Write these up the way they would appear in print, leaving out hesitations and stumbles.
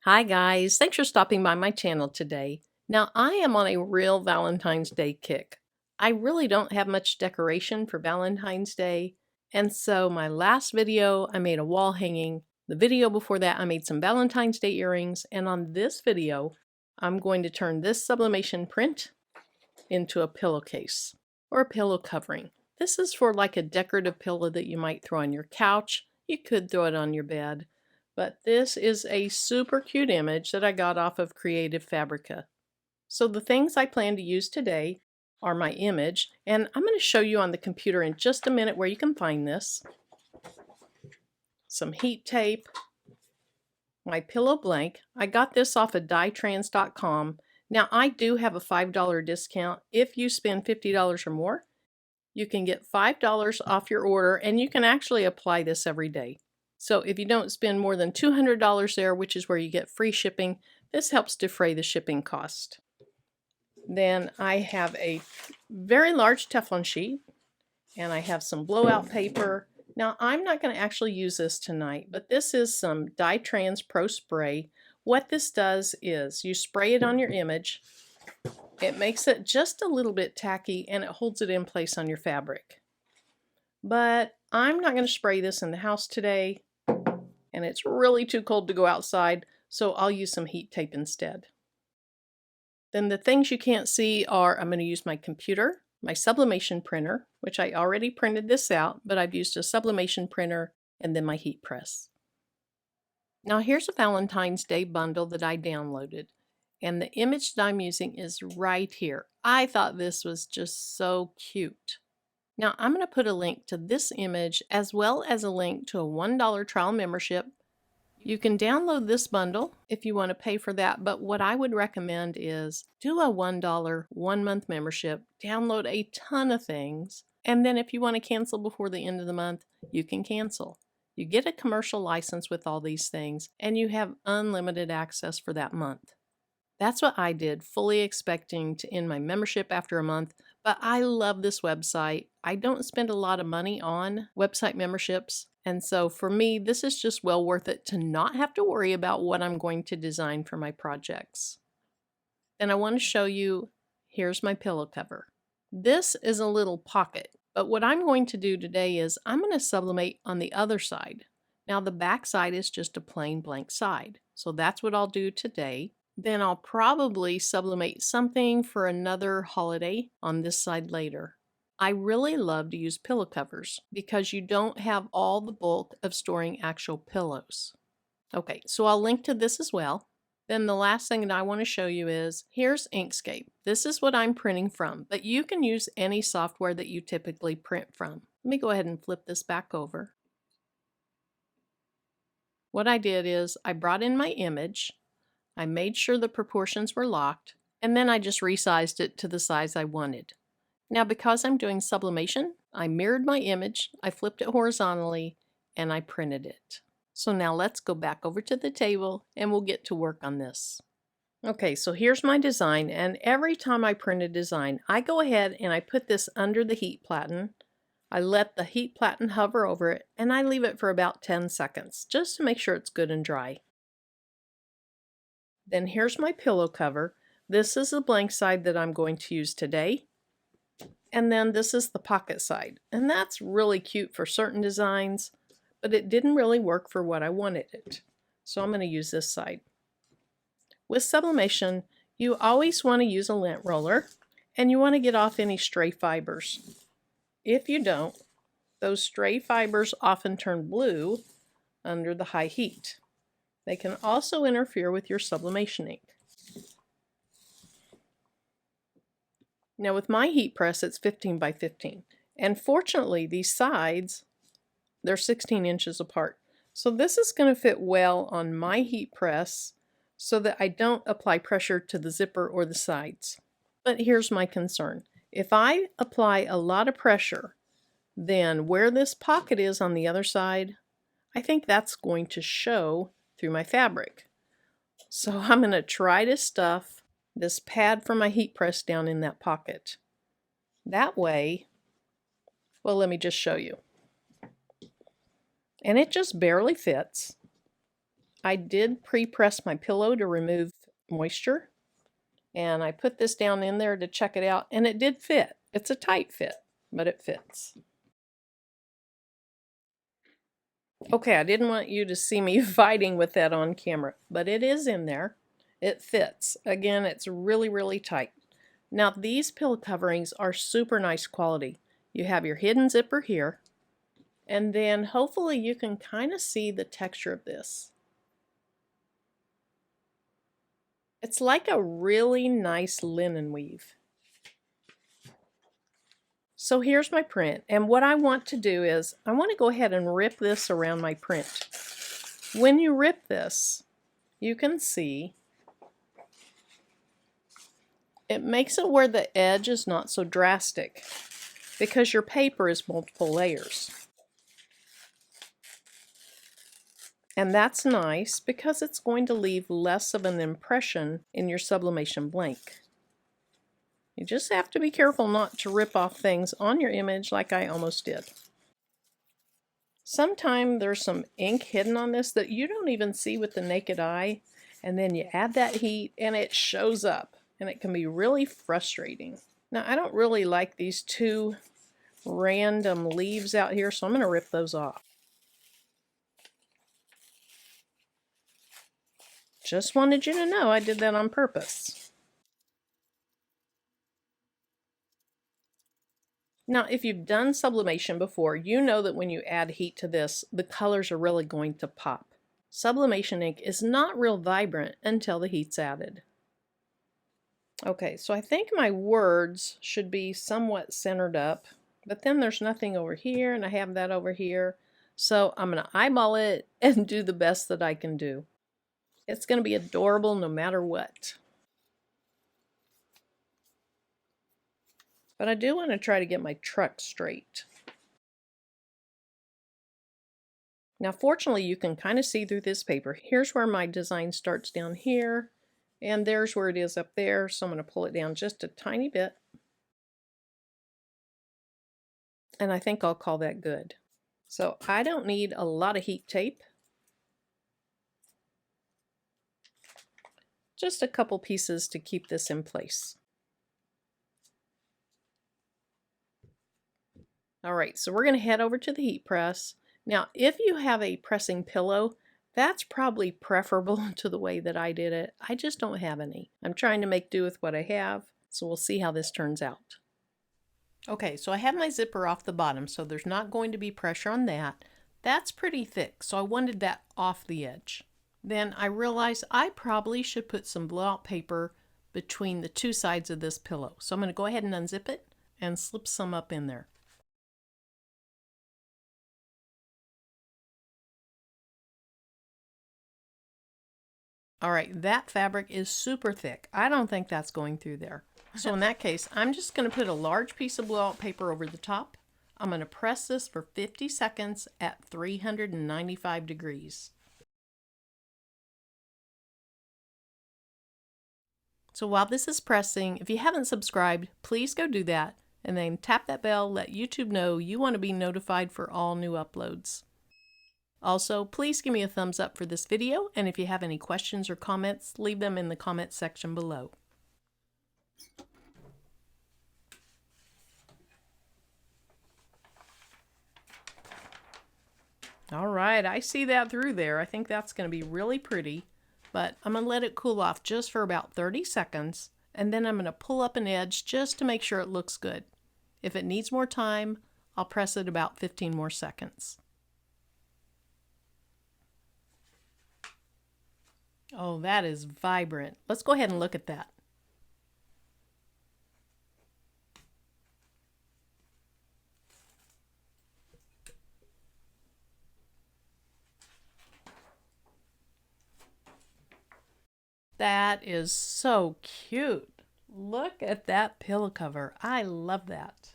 Hi guys, thanks for stopping by my channel today. Now I am on a real Valentine's Day kick. I really don't have much decoration for Valentine's Day, and so my last video I made a wall hanging. The video before that I made some Valentine's Day earrings, and on this video I'm going to turn this sublimation print into a pillowcase or a pillow covering. This is for like a decorative pillow that you might throw on your couch. You could throw it on your bed. But this is a super cute image that I got off of Creative Fabrica. So the things I plan to use today are my image, and I'm going to show you on the computer in just a minute where you can find this. Some heat tape, my pillow blank. I got this off of dietrans.com. Now I do have a $5 discount. If you spend $50 or more, you can get $5 off your order, and you can actually apply this every day. So if you don't spend more than $200 there, which is where you get free shipping, this helps defray the shipping cost. Then I have a very large Teflon sheet, and I have some blowout paper. Now I'm not going to actually use this tonight, but this is some Dietrans Pro Spray. What this does is you spray it on your image. It makes it just a little bit tacky, and it holds it in place on your fabric. But I'm not going to spray this in the house today, and it's really too cold to go outside, so I'll use some heat tape instead. Then the things you can't see are I'm going to use my computer, my sublimation printer, which I already printed this out, but I've used a sublimation printer, and then my heat press. Now here's a Valentine's Day bundle that I downloaded, and the image that I'm using is right here. I thought this was just so cute. Now I'm going to put a link to this image as well as a link to a $1 trial membership. You can download this bundle if you want to pay for that, but what I would recommend is do a $1 1-month membership, download a ton of things, and then if you want to cancel before the end of the month, you can cancel. You get a commercial license with all these things, and you have unlimited access for that month. That's what I did, fully expecting to end my membership after a month, but I love this website. I don't spend a lot of money on website memberships, and so for me, this is just well worth it to not have to worry about what I'm going to design for my projects. Then I want to show you, here's my pillow cover. This is a little pocket, but what I'm going to do today is I'm going to sublimate on the other side. Now the back side is just a plain blank side, so that's what I'll do today. Then I'll probably sublimate something for another holiday on this side later. I really love to use pillow covers because you don't have all the bulk of storing actual pillows. Okay, so I'll link to this as well. Then the last thing that I want to show you is, here's Inkscape. This is what I'm printing from, but you can use any software that you typically print from. Let me go ahead and flip this back over. What I did is I brought in my image. I made sure the proportions were locked, and then I just resized it to the size I wanted. Now because I'm doing sublimation, I mirrored my image, I flipped it horizontally, and I printed it. So now let's go back over to the table and we'll get to work on this. Okay, so here's my design, and every time I print a design, I go ahead and I put this under the heat platen. I let the heat platen hover over it, and I leave it for about 10 seconds, just to make sure it's good and dry. Then here's my pillow cover. This is the blank side that I'm going to use today. And then this is the pocket side. And that's really cute for certain designs, but it didn't really work for what I wanted it. So I'm going to use this side. With sublimation, you always want to use a lint roller, and you want to get off any stray fibers. If you don't, those stray fibers often turn blue under the high heat. They can also interfere with your sublimation ink. Now with my heat press, it's 15 by 15. And fortunately, these sides, they're 16 inches apart. So this is going to fit well on my heat press so that I don't apply pressure to the zipper or the sides. But here's my concern. If I apply a lot of pressure, then where this pocket is on the other side, I think that's going to show through my fabric. So I'm going to try to stuff this pad for my heat press down in that pocket. That way, well, let me just show you. And it just barely fits. I did pre-press my pillow to remove moisture, and I put this down in there to check it out, and it did fit. It's a tight fit, but it fits. Okay, I didn't want you to see me fighting with that on camera, but it is in there. It fits. Again, it's really, really tight. Now, these pillow coverings are super nice quality. You have your hidden zipper here, and then hopefully you can kind of see the texture of this. It's like a really nice linen weave. So here's my print, and what I want to do is I want to go ahead and rip this around my print. When you rip this, you can see it makes it where the edge is not so drastic because your paper is multiple layers. And that's nice because it's going to leave less of an impression in your sublimation blank. You just have to be careful not to rip off things on your image like I almost did. Sometimes there's some ink hidden on this that you don't even see with the naked eye, and then you add that heat and it shows up, and it can be really frustrating. Now, I don't really like these two random leaves out here, so I'm going to rip those off. Just wanted you to know I did that on purpose. Now, if you've done sublimation before, you know that when you add heat to this, the colors are really going to pop. Sublimation ink is not real vibrant until the heat's added. Okay, so I think my words should be somewhat centered up, but then there's nothing over here, and I have that over here. So I'm going to eyeball it and do the best that I can do. It's going to be adorable no matter what. But I do want to try to get my truck straight. Now, fortunately, you can kind of see through this paper. Here's where my design starts down here, and there's where it is up there. So I'm going to pull it down just a tiny bit. And I think I'll call that good. So I don't need a lot of heat tape. Just a couple pieces to keep this in place. All right, so we're going to head over to the heat press. Now, if you have a pressing pillow, that's probably preferable to the way that I did it. I just don't have any. I'm trying to make do with what I have, so we'll see how this turns out. Okay, so I have my zipper off the bottom, so there's not going to be pressure on that. That's pretty thick, so I wanted that off the edge. Then I realized I probably should put some blowout paper between the two sides of this pillow. So I'm going to go ahead and unzip it and slip some up in there. All right, that fabric is super thick. I don't think that's going through there. So in that case, I'm just going to put a large piece of blowout paper over the top. I'm going to press this for 50 seconds at 395 degrees. So while this is pressing, if you haven't subscribed, please go do that, and then tap that bell, let YouTube know you want to be notified for all new uploads. Also, please give me a thumbs up for this video, and if you have any questions or comments, leave them in the comment section below. All right, I see that through there. I think that's going to be really pretty. But I'm going to let it cool off just for about 30 seconds, and then I'm going to pull up an edge just to make sure it looks good. If it needs more time, I'll press it about 15 more seconds. Oh, that is vibrant. Let's go ahead and look at that. That is so cute. Look at that pillow cover. I love that.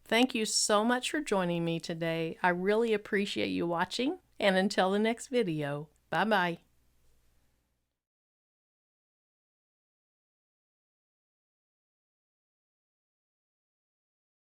Thank you so much for joining me today. I really appreciate you watching, and until the next video, bye-bye.